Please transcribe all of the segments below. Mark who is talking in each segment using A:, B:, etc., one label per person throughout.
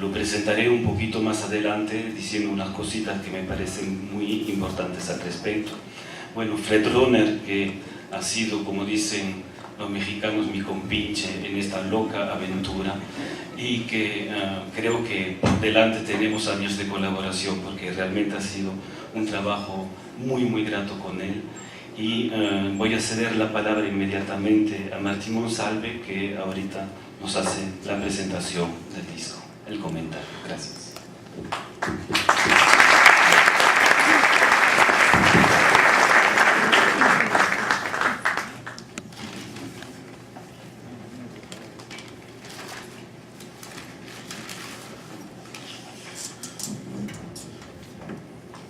A: lo presentaré un poquito más adelante diciendo unas cositas que me parecen muy importantes al respecto. Bueno, Fred Rohner, que ha sido, como dicen los mexicanos, mi compinche en esta loca aventura, y que creo que por delante tenemos años de colaboración, porque realmente ha sido un trabajo muy muy grato con él. Y voy a ceder la palabra inmediatamente a Martín Monsalve, que ahorita nos hace la presentación del disco, el comentario. Gracias.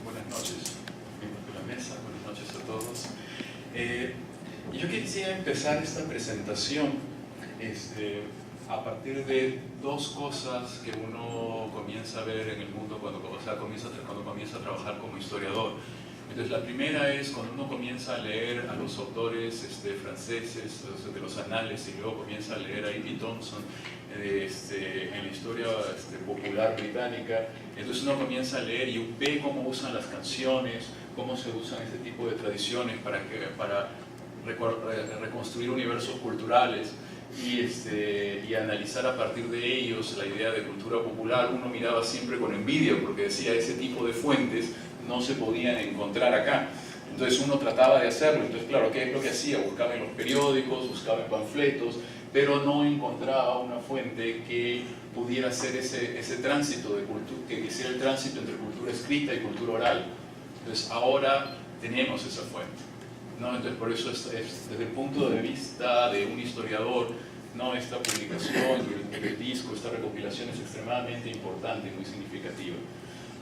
B: Buenas noches, miembros de la mesa, buenas noches a todos. Yo quisiera empezar esta presentación a partir de dos cosas que uno comienza a ver en el mundo cuando comienza a trabajar como historiador. Entonces, la primera es cuando uno comienza a leer a los autores franceses de los anales y luego comienza a leer a E.P. Thompson en la historia popular británica. Entonces uno comienza a leer y ve cómo usan las canciones, cómo se usan este tipo de tradiciones para reconstruir universos culturales y analizar a partir de ellos la idea de cultura popular. Uno miraba siempre con envidia porque decía ese tipo de fuentes no se podían encontrar acá. Entonces uno trataba de hacerlo. Entonces, claro, ¿qué es lo que hacía? Buscaba en los periódicos, buscaba en panfletos, pero no encontraba una fuente que pudiera hacer ese tránsito de cultura, que hiciera el tránsito entre cultura escrita y cultura oral. Entonces ahora tenemos esa fuente, ¿no? Entonces por eso es desde el punto de vista de un historiador, ¿no? Esta publicación, el disco, esta recopilación es extremadamente importante y muy significativa.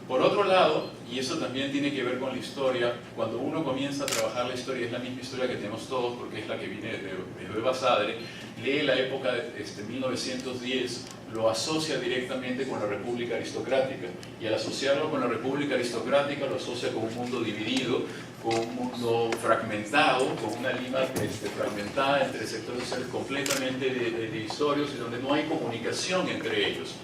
B: Por otro lado, y eso también tiene que ver con la historia, cuando uno comienza a trabajar la historia, es la misma historia que tenemos todos, porque es la que viene de Beba Sadre, lee la época de 1910, lo asocia directamente con la República Aristocrática, y al asociarlo con la República Aristocrática lo asocia con un mundo dividido, con un mundo fragmentado, con una Lima fragmentada entre sectores completamente divisorios y donde no hay comunicación entre ellos.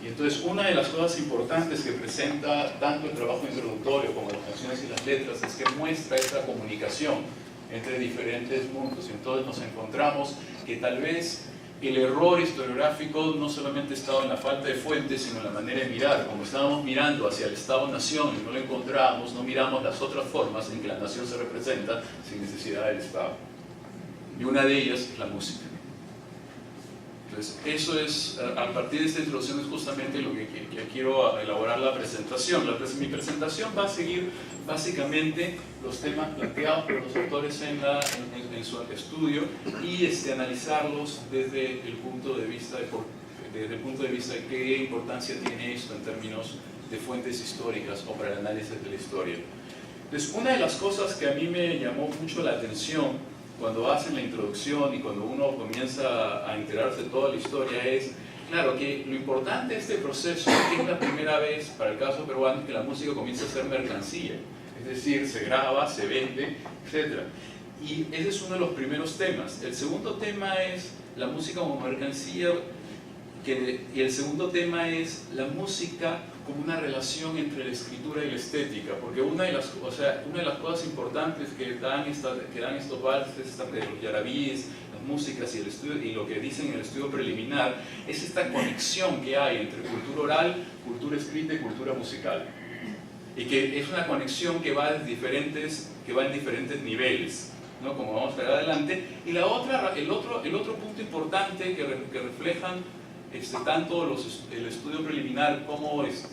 B: Y entonces una de las cosas importantes que presenta tanto el trabajo introductorio como las canciones y las letras es que muestra esta comunicación entre diferentes mundos. Y entonces nos encontramos que tal vez el error historiográfico no solamente estaba en la falta de fuentes, sino en la manera de mirar. Como estábamos mirando hacia el Estado-Nación y no lo encontramos, no miramos las otras formas en que la nación se representa sin necesidad del Estado. Y una de ellas es la música. Entonces, eso es, a partir de esta introducción es justamente lo que quiero elaborar la presentación. Mi presentación va a seguir básicamente los temas planteados por los autores en su estudio y analizarlos desde el punto de vista de qué importancia tiene esto en términos de fuentes históricas o para el análisis de la historia. Entonces, una de las cosas que a mí me llamó mucho la atención cuando hacen la introducción y cuando uno comienza a enterarse de toda la historia es, claro, que lo importante de este proceso es que es la primera vez, para el caso peruano, que la música comienza a ser mercancía, es decir, se graba, se vende, etc. Y ese es uno de los primeros temas. El segundo tema es la música como mercancía, y el segundo tema es la música como una relación entre la escritura y la estética, porque una de las cosas importantes que dan estos valses, los yarabíes, las músicas y lo que dicen en el estudio preliminar, es esta conexión que hay entre cultura oral, cultura escrita y cultura musical. Y que es una conexión que va en diferentes niveles, ¿no? Como vamos a ver adelante. Y el otro punto importante que reflejan tanto el estudio preliminar como las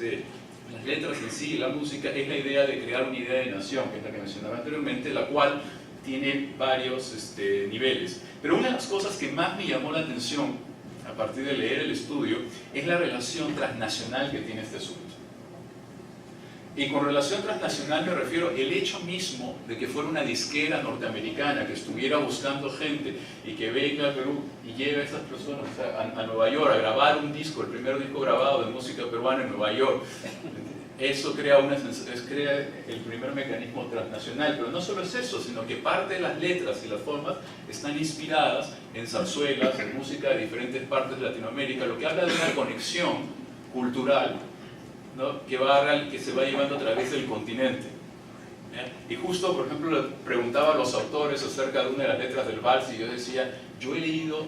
B: letras en sí y la música es la idea de crear una idea de nación, que es la que mencionaba anteriormente, la cual tiene varios niveles. Pero una de las cosas que más me llamó la atención a partir de leer el estudio es la relación transnacional que tiene este asunto. Y con relación transnacional me refiero el hecho mismo de que fuera una disquera norteamericana que estuviera buscando gente y que venga a Perú y lleve a estas personas a Nueva York a grabar un disco, el primer disco grabado de música peruana en Nueva York. Eso crea el primer mecanismo transnacional, pero no solo es eso, sino que parte de las letras y las formas están inspiradas en zarzuelas, en música de diferentes partes de Latinoamérica, lo que habla de una conexión cultural, ¿no? que se va llevando a través del continente. Y justo, por ejemplo, le preguntaba a los autores acerca de una de las letras del vals y yo decía, yo he leído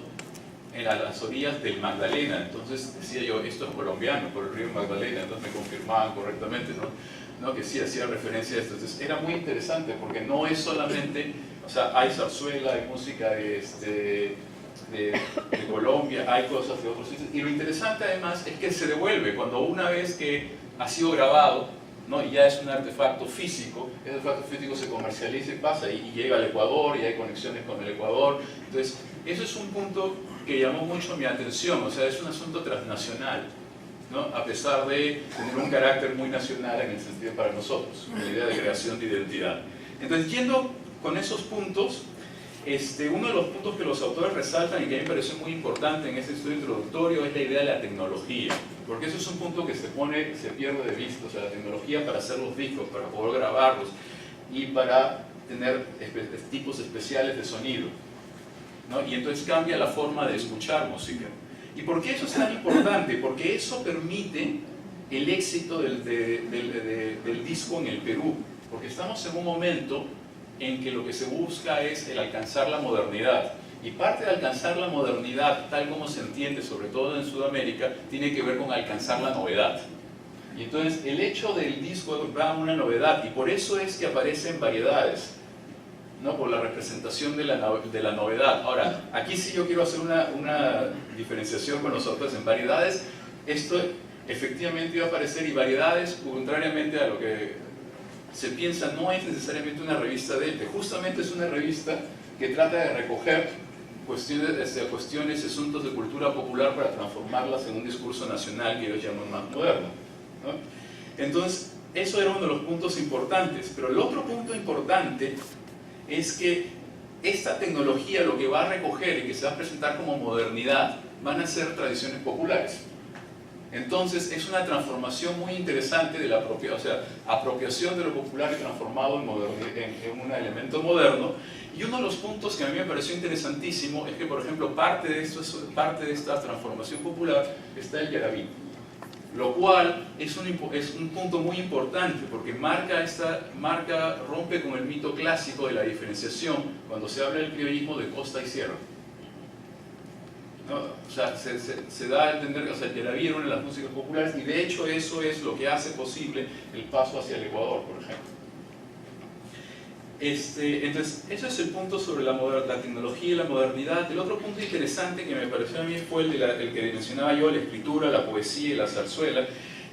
B: en las orillas del Magdalena, entonces decía yo, esto es colombiano, por el río Magdalena, entonces me confirmaban correctamente, ¿no? Que sí hacía referencia a esto. Entonces era muy interesante porque no es solamente, o sea, hay zarzuela, hay música de Colombia, hay cosas de otros sitios, y lo interesante además es que se devuelve cuando una vez que ha sido grabado, ¿no? Y ya es un artefacto físico, ese artefacto físico se comercializa y pasa y llega al Ecuador y hay conexiones con el Ecuador. Entonces, eso es un punto que llamó mucho mi atención, o sea, es un asunto transnacional, ¿no? A pesar de tener un carácter muy nacional en el sentido para nosotros, la idea de creación de identidad. Entonces, yendo con esos puntos, uno de los puntos que los autores resaltan y que a mí me pareció muy importante en este estudio introductorio es la idea de la tecnología, porque eso es un punto que se pierde de vista, o sea, la tecnología para hacer los discos, para poder grabarlos y para tener tipos especiales de sonido, ¿no? Y entonces cambia la forma de escuchar música. ¿Y por qué eso es tan importante? Porque eso permite el éxito del disco en el Perú, porque estamos en un momento en que lo que se busca es el alcanzar la modernidad. Y parte de alcanzar la modernidad, tal como se entiende, sobre todo en Sudamérica, tiene que ver con alcanzar la novedad. Y entonces el hecho del disco va a una novedad, y por eso es que aparecen variedades, ¿no? Por la representación de la novedad. Ahora, aquí sí yo quiero hacer una diferenciación con los autores. En variedades, esto efectivamente iba a aparecer, y variedades, contrariamente a lo que se piensa, no es necesariamente una revista de arte, justamente es una revista que trata de recoger cuestiones, asuntos de cultura popular para transformarlas en un discurso nacional que ellos llaman más moderno, ¿no? Entonces, eso era uno de los puntos importantes, pero el otro punto importante es que esta tecnología lo que va a recoger y que se va a presentar como modernidad van a ser tradiciones populares. Entonces es una transformación muy interesante de la apropiación de lo popular y transformado en un elemento moderno. Y uno de los puntos que a mí me pareció interesantísimo es que, por ejemplo, parte de esta transformación popular está el yarabí, lo cual es un punto muy importante porque rompe con el mito clásico de la diferenciación cuando se habla del criollismo de costa y sierra. ¿No? O sea, se da a entender que el yarabí era una de las músicas populares, y de hecho eso es lo que hace posible el paso hacia el Ecuador, por ejemplo. Entonces, ese es el punto sobre la tecnología y la modernidad. El otro punto interesante que me pareció a mí fue el que mencionaba yo, la escritura, la poesía y la zarzuela.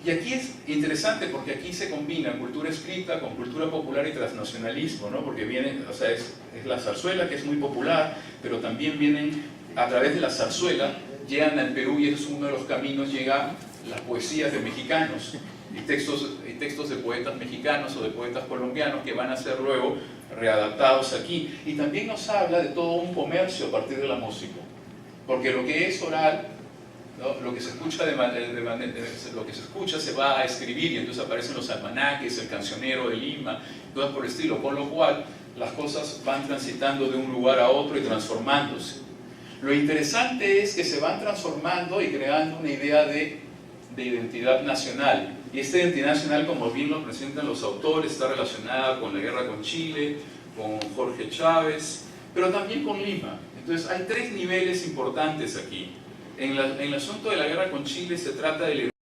B: Y aquí es interesante porque aquí se combina cultura escrita con cultura popular y transnacionalismo, ¿no? Porque es la zarzuela, que es muy popular, pero también vienen a través de la zarzuela, llegan al Perú, y eso es uno de los caminos, llegan las poesías de mexicanos y textos de poetas mexicanos o de poetas colombianos que van a ser luego readaptados aquí. Y también nos habla de todo un comercio a partir de la música, porque lo que es oral, ¿no? Lo que se escucha lo que se escucha se va a escribir, y entonces aparecen los almanaques, el cancionero de Lima, todo por el estilo, con lo cual las cosas van transitando de un lugar a otro y transformándose. Lo interesante es que se van transformando y creando una idea de identidad nacional. Y esta identidad nacional, como bien lo presentan los autores, está relacionada con la guerra con Chile, con Jorge Chávez, pero también con Lima. Entonces hay tres niveles importantes aquí. En el asunto de la guerra con Chile se trata de